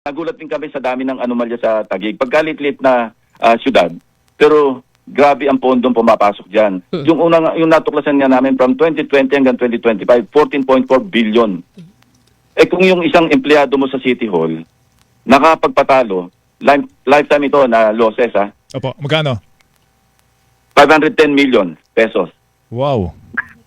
Nagulat din kami sa dami ng anomalya sa Taguig. Pagkalit-lit na syudad, pero grabe ang pondong pumapasok dyan. Yung natuklasan nga namin from 2020 hanggang 2025, 14.4 billion. Kung yung isang empleyado mo sa City Hall, nakapagpatalo, lifetime ito na losses Opo, magkano? 510 million pesos. Wow.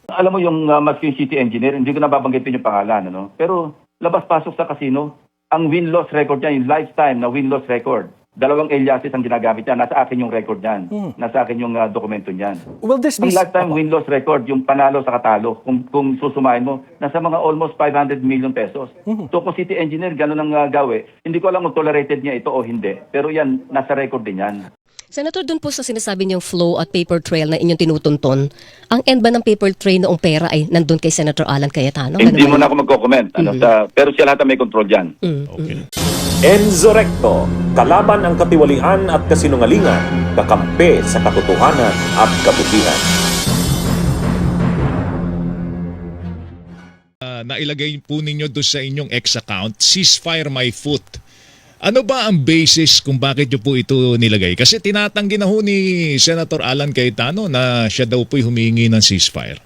Alam mo yung maski yung city engineer, hindi ko nababanggitin yung pangalan, ano? Pero labas-pasok sa casino, ang win-loss record niya, yung lifetime na win-loss record. 2 aliases ang ginagamit niya. Nasa akin yung record niyan. Nasa akin yung dokumento niyan. Will this be... Ang lifetime win-loss record, yung panalo sa katalo, kung susumahin mo, nasa mga almost 500 million pesos. So kung city engineer, gano'n ang gawi, hindi ko alam kung tolerated niya ito o hindi. Pero yan, nasa record din yan. Senator, dun po sa sinasabi niyong flow at paper trail na inyong tinutunton, ang end ba ng paper trail noong pera ay nandun kay Senator Alan Cayetano? Hindi mo na ako magko-comment. Pero siya lahat ang may control dyan. Okay. Enzo Recto, kalaban ang katiwalian at kasinungalingan, kakampi sa katotohanan at kabutihan. Nailagay po ninyo doon sa inyong X account, Ceasefire My Foot. Ano ba ang basis kung bakit nyo po ito nilagay? Kasi tinatanggi na ho ni Senator Alan Cayetano na siya daw po'y humingi ng ceasefire.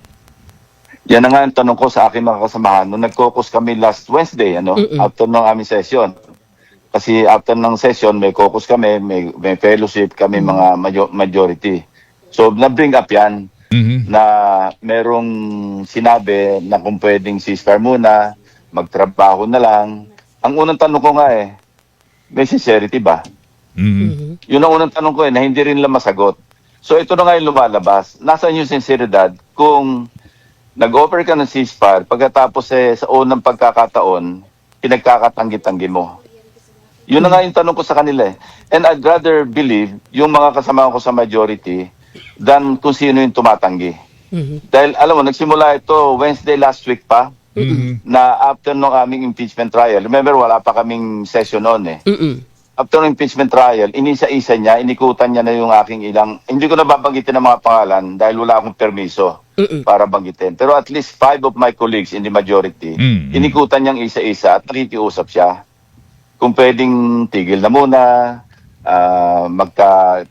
Yan na nga ang tanong ko sa aking mga kasamahan. Nung nag-caucus kami last Wednesday, after ng aming session. Kasi after ng session, may caucus kami, may fellowship kami mga majority. So, na-bring up yan na merong sinabi na kung pwedeng ceasefire muna, magtrabaho na lang. Ang unang tanong ko nga may sincerity ba? Yun ang unang tanong ko na hindi rin lang masagot. So ito na nga yung lumalabas. Nasaan yung sinceridad kung nag-offer ka ng ceasefire, pagkatapos sa unang pagkakataon, pinagkakatanggi-tanggi mo. Yun na nga yung tanong ko sa kanila And I'd rather believe yung mga kasama ko sa majority than kung sino yung tumatanggi. Dahil alam mo, nagsimula ito Wednesday last week pa, na after nung aming impeachment trial. Remember, wala pa kaming session noon After ng impeachment trial, inisa-isa niya, inikutan niya na yung aking ilang, hindi ko na babanggitin ang mga pangalan dahil wala akong permiso para banggitin. Pero at least 5 of my colleagues in the majority, inikutan niyang isa-isa at nakikiusap siya. Kung pwedeng tigil na muna,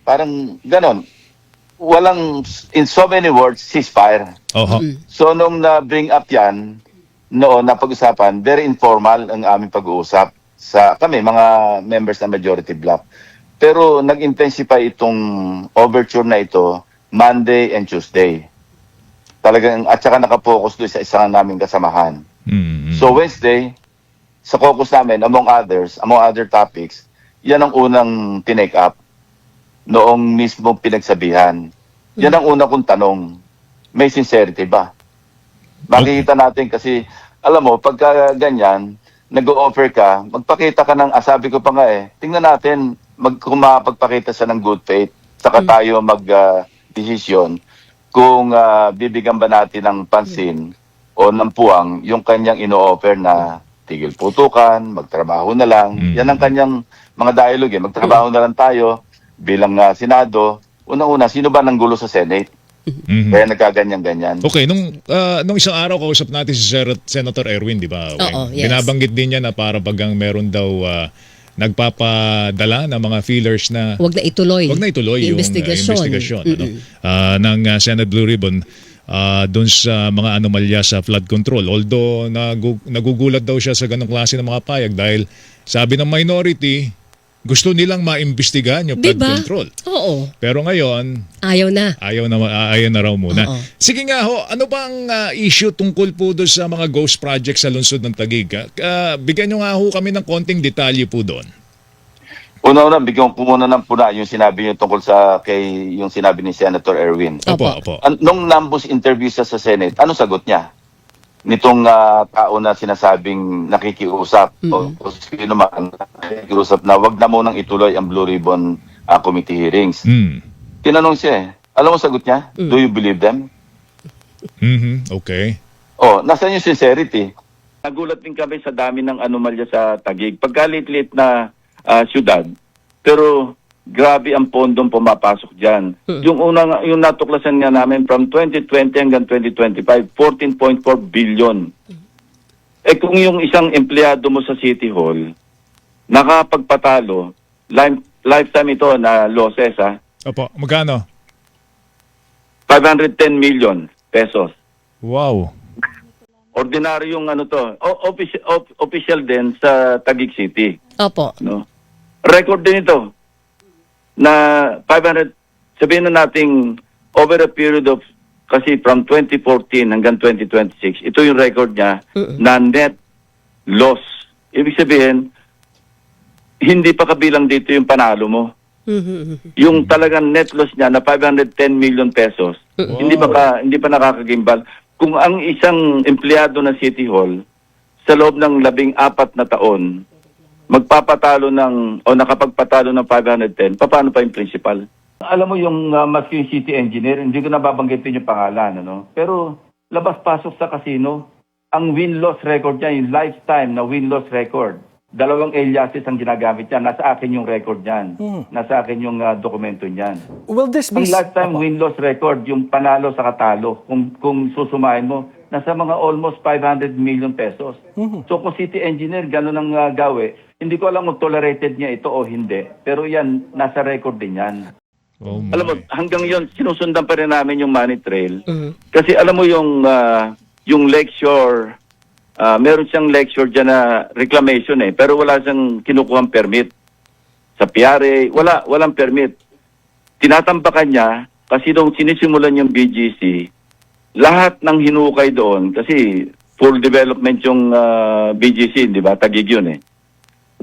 parang ganon. Walang, in so many words, ceasefire. So nung na-bring up yan, noon napag-usapan, very informal ang aming pag-uusap sa kami, mga members ng majority bloc. Pero nag-intensify itong overture na ito Monday and Tuesday. Talagang, at saka nakapokus doon sa isang naming kasamahan. So Wednesday, sa caucus namin, among other topics, yan ang unang tinake up noong mismo pinagsabihan. Yan ang unang kong tanong, may sincerity ba? Makikita natin kasi, alam mo, pagka ganyan, nag-o-offer ka, magpakita ka ng, sabi ko pa nga tingnan natin, kung makapagpakita siya ng good faith, saka tayo mag-desisyon kung bibigyan ba natin ng pansin o ng puwang yung kanyang ino-offer na tigil putukan, magtrabaho na lang. Yan ang kanyang mga dialogue magtrabaho na lang tayo bilang Senado. Unang-una, sino ba nang gulo sa Senate? Kaya nagkaganyan-ganyan. Okay, nung isang araw kausap natin si Senator Erwin, di ba? Yes. Binabanggit din niya na para bagang meron daw nagpapadala ng mga feelers na Huwag na ituloy yung investigasyon ng Senate Blue Ribbon doon sa mga anomalya sa flood control. Although nagugulat daw siya sa ganong klase ng mga payag dahil sabi ng minority, gusto nilang maimbestigahan yung flood control. Oo. Pero ngayon, ayaw na raw muna. Sige nga ho, ano bang issue tungkol po doon sa mga ghost projects sa lungsod ng Taguig? Bigyan nyo nga ho kami ng konting detalye po doon. Una-una, bigyan ko muna ng puna yung sinabi niyo tungkol yung sinabi ni Senator Erwin. Opo. Nung nambus interview sa Senate, ano sagot niya? Nitong tao na sinasabing nakikiusap o sino man nakikiusap na wag na munang ituloy ang Blue Ribbon Committee hearings. Tinanong siya Alam mo sagot niya? Do you believe them? Okay. Nasaan yung sincerity? Nagulat din kami sa dami ng anomalya sa Taguig. Pagkalit-lit na syudad, pero grabe ang pondong pumapasok dyan. Yung natuklasan nga namin from 2020 hanggang 2025, 14.4 billion. Kung yung isang empleyado mo sa City Hall, nakapagpatalo, lifetime ito na losses, Opo, magkano? 510 million pesos. Wow. Ordinary yung ano to, official din sa Taguig City. Opo. No? Record din ito na 500, sabihin na nating over a period of, kasi from 2014 hanggang 2026, ito yung record niya na net loss. Ibig sabihin, hindi pa kabilang dito yung panalo mo. Yung talagang net loss niya na 510 million pesos, hindi pa nakakagimbal. Kung ang isang empleyado ng City Hall sa loob ng 14 na taon magpapatalo o nakapagpatalo ng 510, paano pa yung principal? Alam mo yung maski yung city engineer, hindi ko nababanggitin yung pangalan, ano? Pero labas-pasok sa casino, ang win-loss record niya, yung lifetime na win-loss record. 2 aliases ang ginagamit niya. Nasa akin yung record niyan. Nasa akin yung dokumento niyan. Will this be... Ang lifetime win-loss record, yung panalo sa katalo, kung susumahin mo, nasa mga almost 500 million pesos. So kung city engineer, gano'n ang gawi, hindi ko alam kung tolerated niya ito o hindi. Pero yan, nasa record din yan. Oh my. Alam mo, hanggang yon sinusundan pa rin namin yung money trail. Kasi alam mo yung lecture, meron siyang lecture dyan na reclamation pero wala siyang kinukuhang permit. Sa PRA, walang permit. Tinatambakan niya kasi nung sinisimulan yung BGC, lahat ng hinukay doon, kasi full development yung BGC, di ba? Taguig yun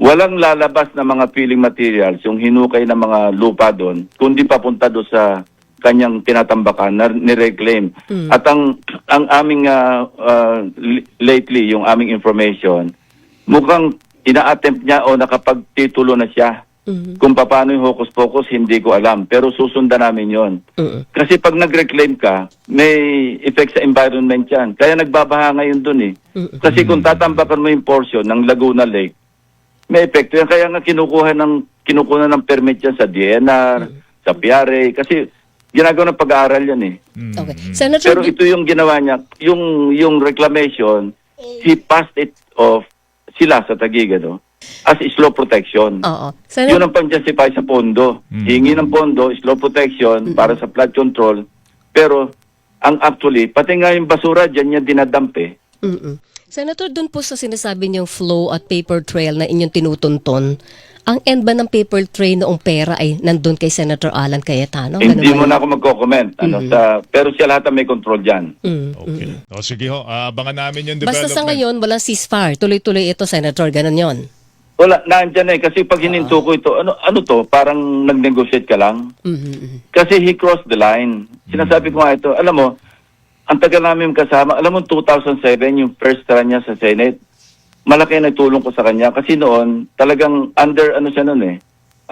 Walang lalabas na mga filling materials, yung hinukay ng mga lupa doon, kundi papunta doon sa kanyang tinatambakan na nireclaim. At ang aming lately, yung aming information, mukhang ina-attempt niya o nakapagtitulo na siya. Kung paano yung hocus-pocus, hindi ko alam. Pero susundan namin yon. Kasi pag nag-reclaim ka, may effect sa environment yan. Kaya nagbabaha ngayon dun Kasi kung tatambakan mo yung portion ng Laguna Lake, may epekto yan. Kaya nga kinukuha ng permit yan sa DNR, sa PRA. Kasi ginagawa ng pag-aaral yan Okay. Senator, Pero ito yung ginawa niya, yung reclamation, he passed it off sila sa Taguig, as slow protection. Oo. Yun ang pang-justify sa pondo. Hingi ng pondo, slow protection para sa flood control. Pero ang actually, pati nga yung basura dyan niya dinadump Senator, dun po sa sinasabi niyong flow at paper trail na inyong tinutunton, ang end ba ng paper trail noong pera ay nandun kay Senator Alan Cayetano? Hindi mo na ako magko-comment. Pero siya lahat ang may control dyan. Okay. O sige ho, abangan namin yung development. Basta sa ngayon, walang ceasefire. Tuloy-tuloy ito, Senator. Ganun yon. Wala, naandyan kasi pag hininto ko ito, ano to, parang nag-negotiate ka lang. Kasi he crossed the line. Sinasabi ko nga ito, alam mo, ang tagal namin kasama, alam mo 2007 yung first run niya sa Senate, malaki na tulong ko sa kanya kasi noon talagang under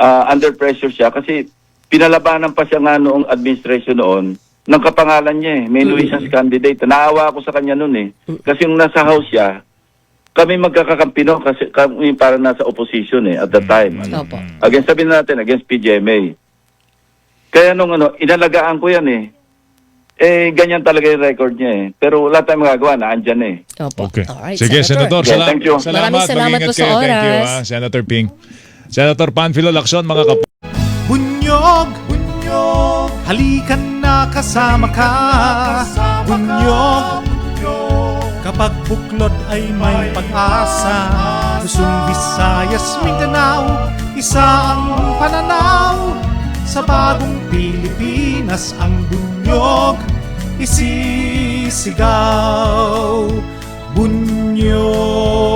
under pressure siya kasi pinalabanan pa siya nga noong administration noon ng kapangalan niya may nuisance candidate. Naawa ako sa kanya noon kasi yung nasa house siya, kami magkakakampi kasi kami para nasa opposition at that time. Against, sabihin natin, against PGMA. Kaya nung inalagaan ko yan ganyan talaga yung record niya Pero wala tayong magagawa, naandyan Opo. Okay. Alright, Sige, Senator. Thank you. Maraming salamat po sa Thank you, oras. Senator Ping. Senator Panfilo Lacson, mga Bunyog, halikan na kasama ka. Bunyog, kapag buklod ay may pag-asa. Luzon, Visayas, Mindanao, isa ang pananaw. Sa bagong Pilipinas ang bunyog isisigaw. Bunyog.